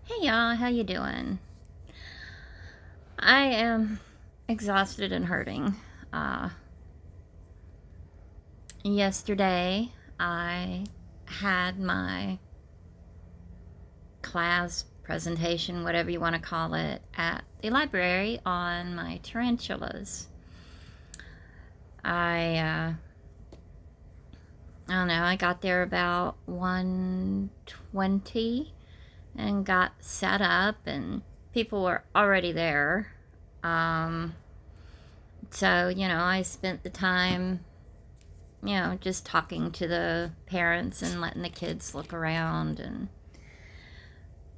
Hey y'all, how you doing? I am exhausted and hurting. Uh, Yesterday, I had my class presentation, whatever you want to call it, at the library on my tarantulas. I I don't know, I got there about 1:20 and got set up, and people were already there. Um, so, I spent the time, just talking to the parents and letting the kids look around and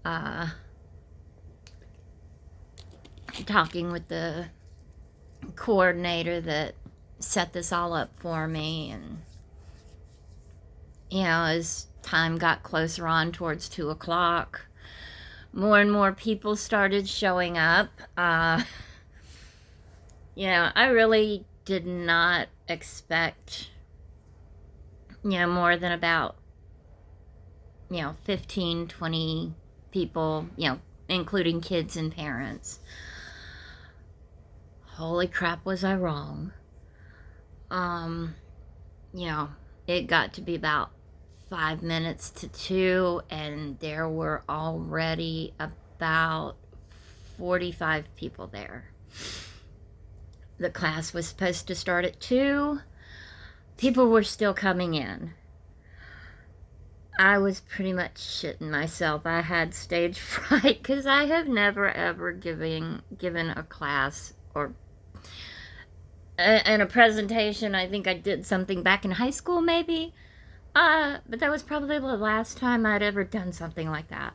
uh, talking with the coordinator that set this all up for me. And, as time got closer on towards 2 o'clock, more and more people started showing up. I really did not expect, more than about 15, 20 people, including kids and parents. Holy crap, was I wrong. Um, you know, it got to be about 5 minutes to 2, and there were already about 45 people there. The class was supposed to start at 2. People were still coming in. I was pretty much shitting myself. I had stage fright because I have never ever given a class or in a presentation. I think I did something back in high school, maybe. But that was probably the last time I'd ever done something like that.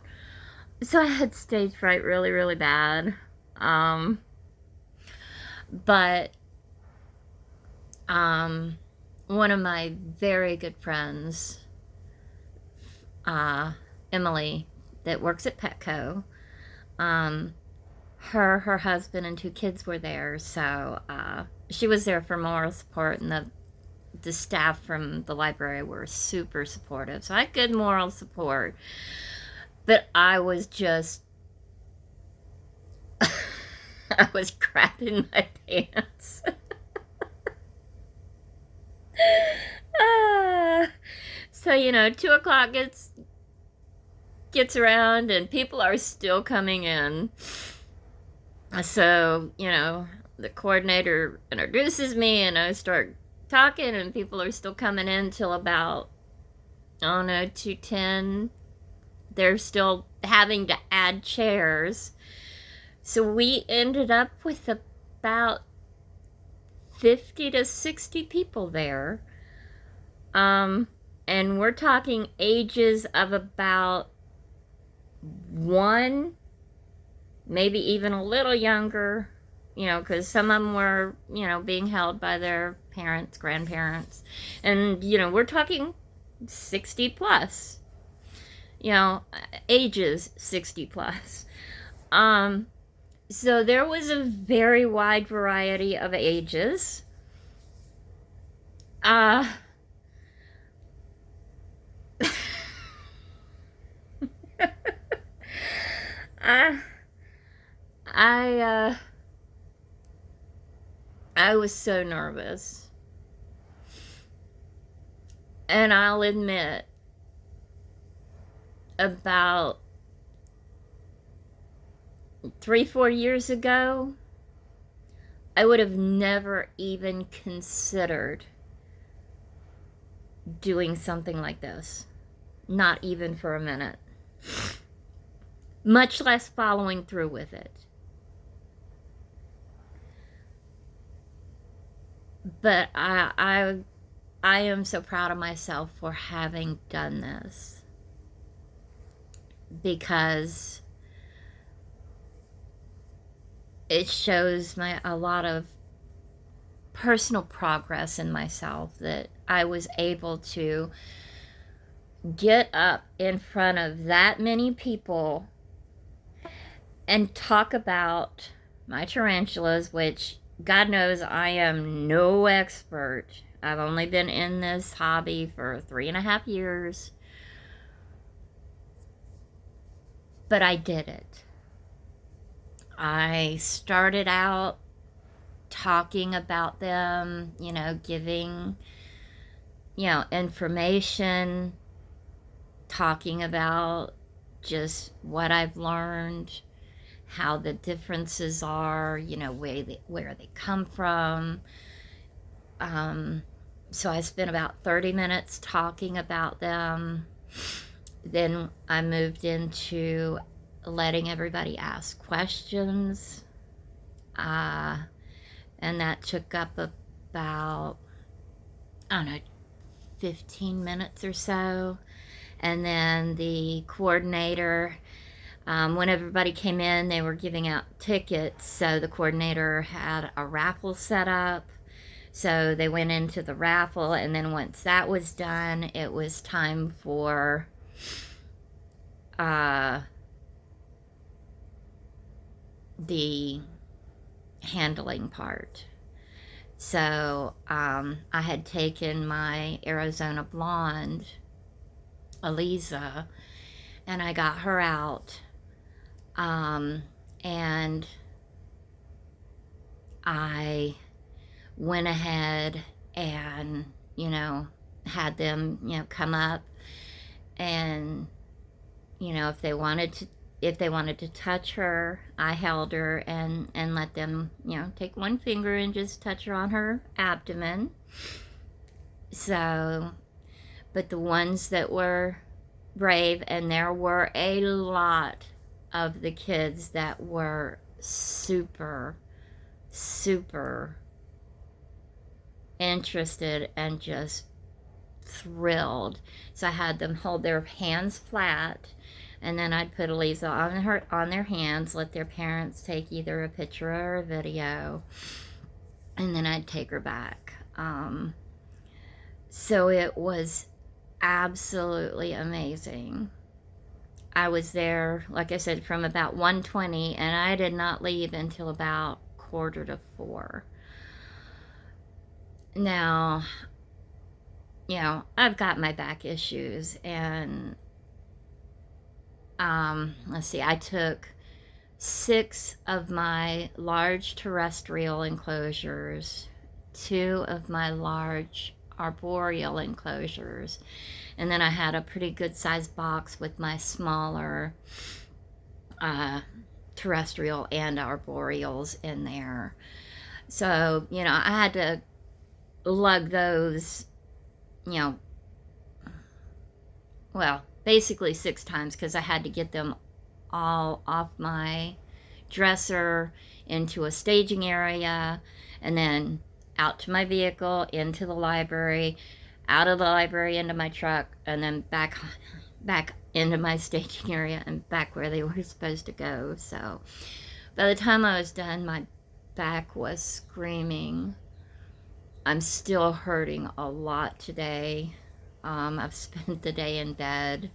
So I had stage fright really, really bad. Um, but one of my very good friends, Emily, that works at Petco, um, her husband and 2 kids were there, so she was there for moral support, and the staff from the library were super supportive, so I had good moral support. But I was just I was crapping my pants. So 2 o'clock gets around and people are still coming in. So the coordinator introduces me, and I start talking, and people are still coming in till about, I don't know, 2:10. They're still having to add chairs. So we ended up with about 50 to 60 people there. And we're talking ages of about 1, maybe even a little younger, because some of them were, being held by their parents, grandparents. And, we're talking 60 plus, ages 60 plus. So there was a very wide variety of ages. Uh, I, I, I was so nervous. And I'll admit, about 3-4 years ago, I would have never even considered doing something like this. Not even for a minute. Much less following through with it. But I am so proud of myself for having done this, because it shows a lot of personal progress in myself, that I was able to get up in front of that many people and talk about my tarantulas, which God knows I am no expert. I've only been in this hobby for 3.5 years. But I did it. I started out talking about them, giving, information, talking about just what I've learned, how the differences are, where they come from. So I spent about 30 minutes talking about them. Then I moved into letting everybody ask questions. And that took up about, I don't know, 15 minutes or so. And then the coordinator, when everybody came in, they were giving out tickets. So the coordinator had a raffle set up. So they went into the raffle, and then once that was done, it was time for the handling part. So I had taken my Arizona blonde, Aliza, and I got her out. And I went ahead and, had them, come up, and, if they wanted to touch her, I held her and let them, take one finger and just touch her on her abdomen. So, but the ones that were brave, and there were a lot of the kids that were super, super interested and just thrilled. So I had them hold their hands flat, and then I'd put Elisa on their hands, let their parents take either a picture or a video, and then I'd take her back. So it was absolutely amazing. I was there, like I said, from about 1:20, and I did not leave until about 3:45. Now, I've got my back issues, and let's see, I took 6 of my large terrestrial enclosures, 2 of my large arboreal enclosures, and then I had a pretty good sized box with my smaller terrestrial and arboreals in there. So, I had to lug those, well, basically 6 times, because I had to get them all off my dresser into a staging area, and then out to my vehicle, into the library, out of the library into my truck, and then back into my staging area and back where they were supposed to go. So by the time I was done, my back was screaming. I'm still hurting a lot today. I've spent the day in bed.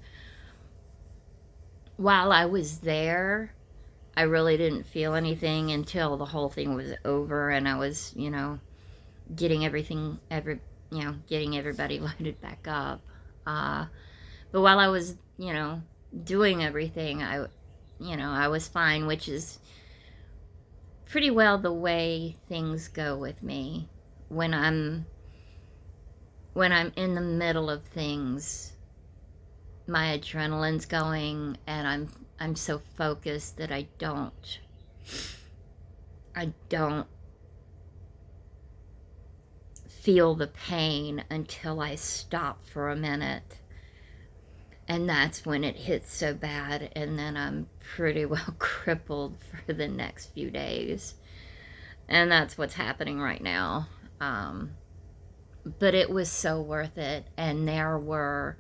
While I was there, I really didn't feel anything until the whole thing was over, and I was, getting getting everybody loaded back up. But while I was, doing everything, I was fine, which is pretty well the way things go with me. When I'm in the middle of things, my adrenaline's going, and I'm so focused that I don't feel the pain until I stop for a minute. And that's when it hits so bad, and then I'm pretty well crippled for the next few days. And that's what's happening right now. But it was so worth it, and there were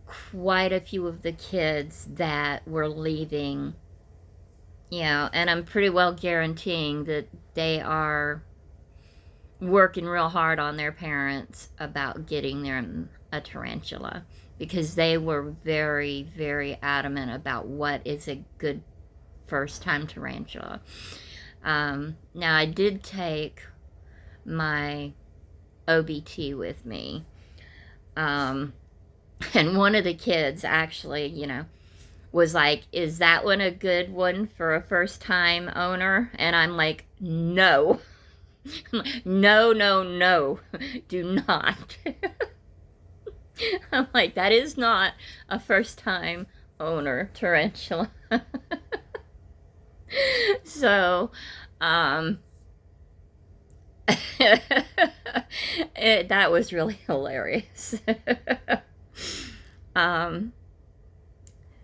quite a few of the kids that were leaving, and I'm pretty well guaranteeing that they are working real hard on their parents about getting them a tarantula, because they were very, very adamant about what is a good first-time tarantula. Now, I did take my OBT with me, and one of the kids actually, was like, is that one a good one for a first-time owner? And I'm like, no. No, no, no, do not. I'm like, that is not a first-time owner tarantula. So, that was really hilarious.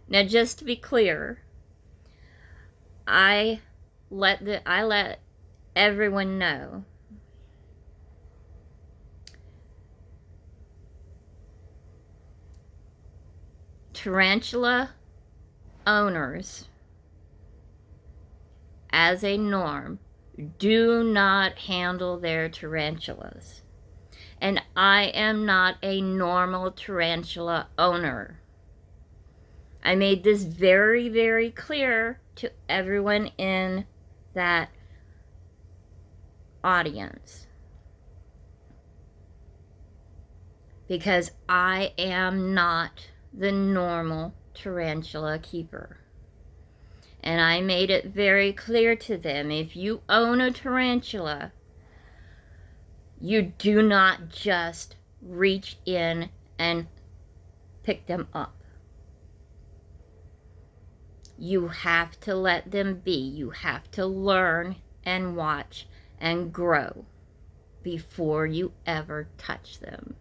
Now, just to be clear, I let everyone know tarantula owners, as a norm, do not handle their tarantulas. And I am not a normal tarantula owner. I made this very, very clear to everyone in that audience. Because I am not the normal tarantula keeper. And I made it very clear to them, if you own a tarantula, you do not just reach in and pick them up. You have to let them be. You have to learn and watch and grow before you ever touch them.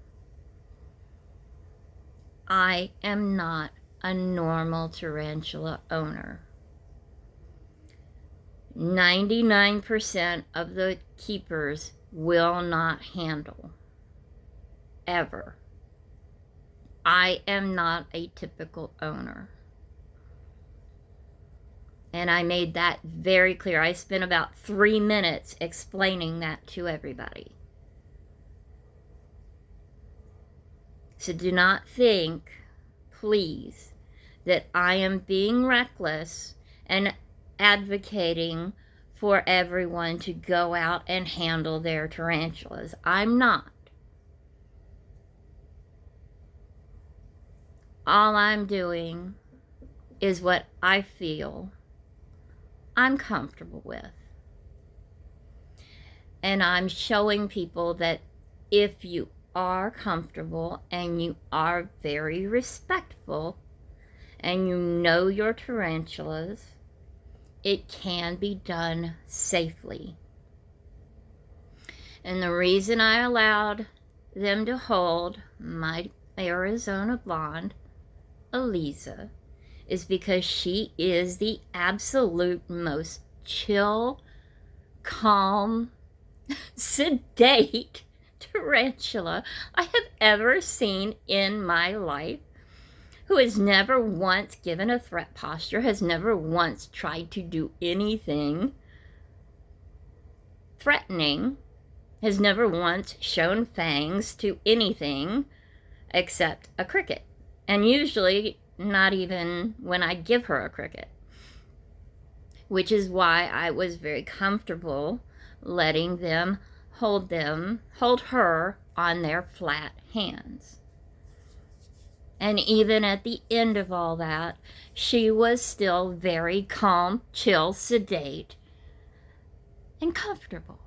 I am not a normal tarantula owner. 99% of the keepers will not handle, ever. I am not a typical owner. And I made that very clear. I spent about 3 minutes explaining that to everybody. So do not think, please, that I am being reckless and advocating for everyone to go out and handle their tarantulas. I'm not. All I'm doing is what I feel I'm comfortable with. And I'm showing people that if you are comfortable and you are very respectful and you know your tarantulas, it can be done safely. And the reason I allowed them to hold my Arizona blonde, Eliza, is because she is the absolute most chill, calm, sedate tarantula I have ever seen in my life, who has never once given a threat posture, has never once tried to do anything threatening, has never once shown fangs to anything except a cricket. And usually not even when I give her a cricket. Which is why I was very comfortable letting them hold her on their flat hands. And even at the end of all that, she was still very calm, chill, sedate, and comfortable.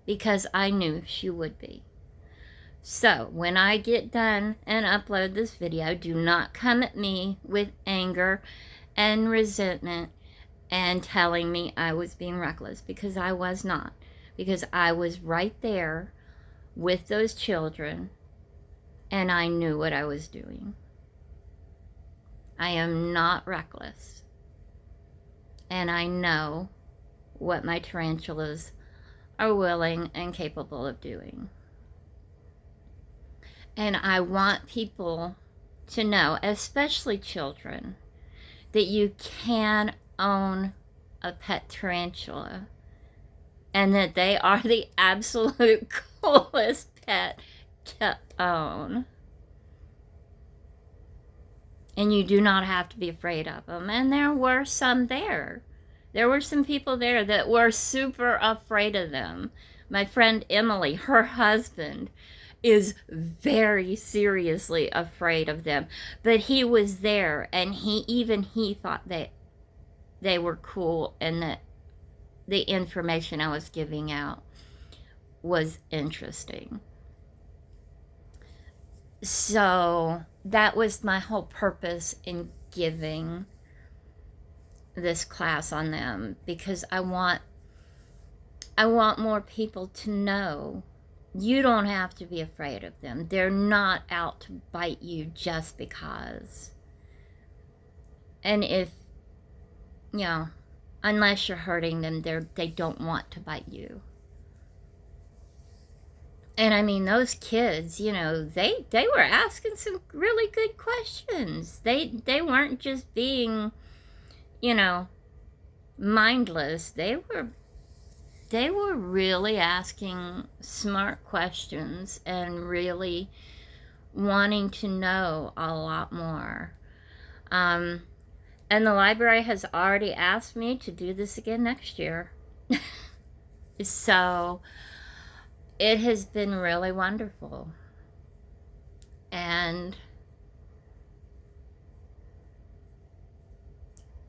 Because I knew she would be. So, when I get done and upload this video, do not come at me with anger and resentment and telling me I was being reckless, because I was not. Because I was right there with those children, and I knew what I was doing. I am not reckless. And I know what my tarantulas are willing and capable of doing. And I want people to know, especially children, that you can own a pet tarantula and that they are the absolute coolest pet to own. And you do not have to be afraid of them. And there were some there. There were some people there that were super afraid of them. My friend Emily, her husband, is very seriously afraid of them. But he was there, and he thought that they were cool, and that the information I was giving out was interesting. So that was my whole purpose in giving this class on them, because I want more people to know you don't have to be afraid of them. They're not out to bite you just because. And if, you know, unless you're hurting them, they don't want to bite you. And I mean, those kids, you know, they were asking some really good questions. They weren't just being, you know, mindless. They were really asking smart questions and really wanting to know a lot more. And the library has already asked me to do this again next year. So it has been really wonderful. And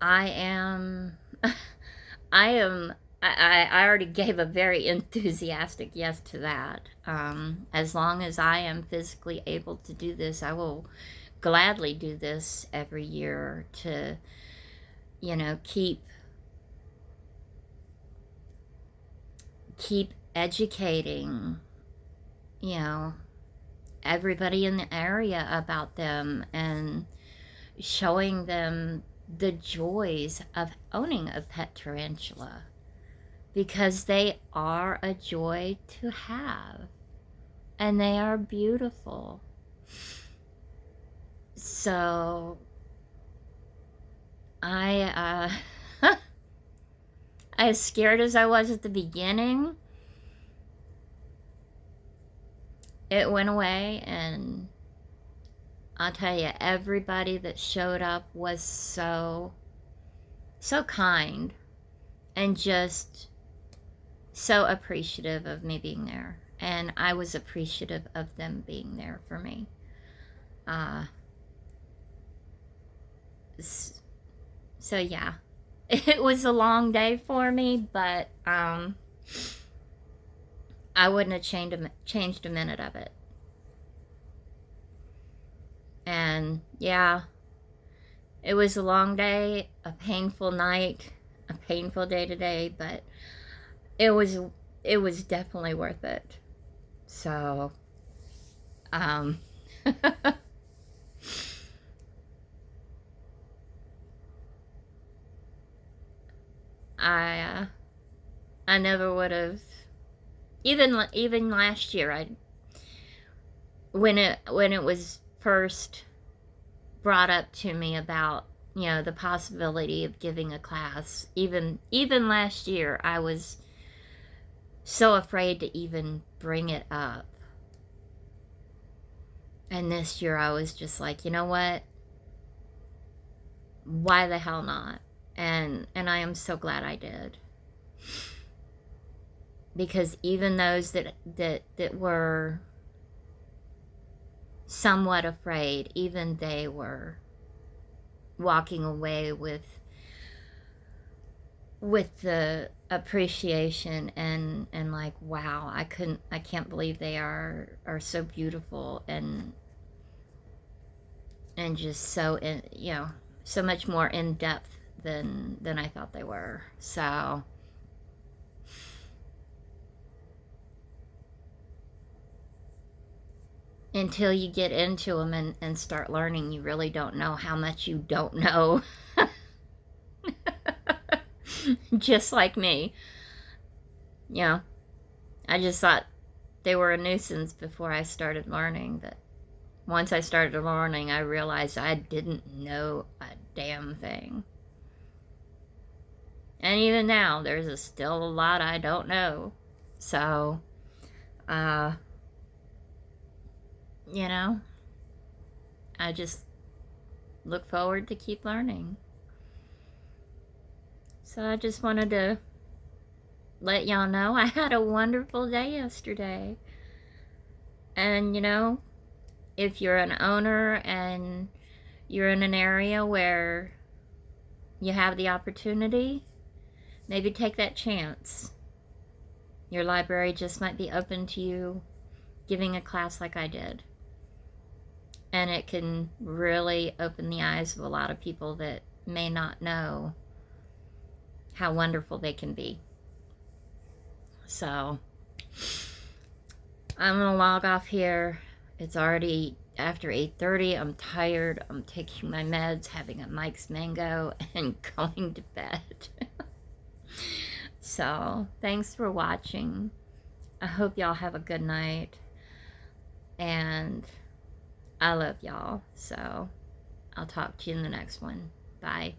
I already gave a very enthusiastic yes to that. As long as I am physically able to do this, I will gladly do this every year to, you know, keep educating, you know, everybody in the area about them, and showing them the joys of owning a pet tarantula, because they are a joy to have, and they are beautiful. So as scared as I was at the beginning, it went away, and I'll tell you, everybody that showed up was so kind, and just so appreciative of me being there. And I was appreciative of them being there for me. So yeah, it was a long day for me, but I wouldn't have changed a minute of it. And yeah, it was a long day, a painful night, a painful day today, but it was definitely worth it. So I never would have, even last year, when it was first brought up to me about, you know, the possibility of giving a class, even last year, I was so afraid to even bring it up. And this year I was just like, you know what? Why the hell not? And I am so glad I did. Because even those that were somewhat afraid, even they were walking away with the appreciation and like, wow, I can't believe they are so beautiful, and just so you know, so much more in depth than I thought they were. So until you get into them and start learning, you really don't know how much you don't know. Just like me. You know, I just thought they were a nuisance before I started learning, but once I started learning, I realized I didn't know a damn thing. And even now, there's still a lot I don't know. So, you know, I just look forward to keep learning. So I just wanted to let y'all know I had a wonderful day yesterday. And, you know, if you're an owner and you're in an area where you have the opportunity, maybe take that chance. Your library just might be open to you giving a class like I did. And it can really open the eyes of a lot of people that may not know how wonderful they can be. So, I'm going to log off here. It's already after 8:30. I'm tired. I'm taking my meds, having a Mike's Mango, and going to bed. So, thanks for watching. I hope y'all have a good night. And I love y'all. So, I'll talk to you in the next one. Bye.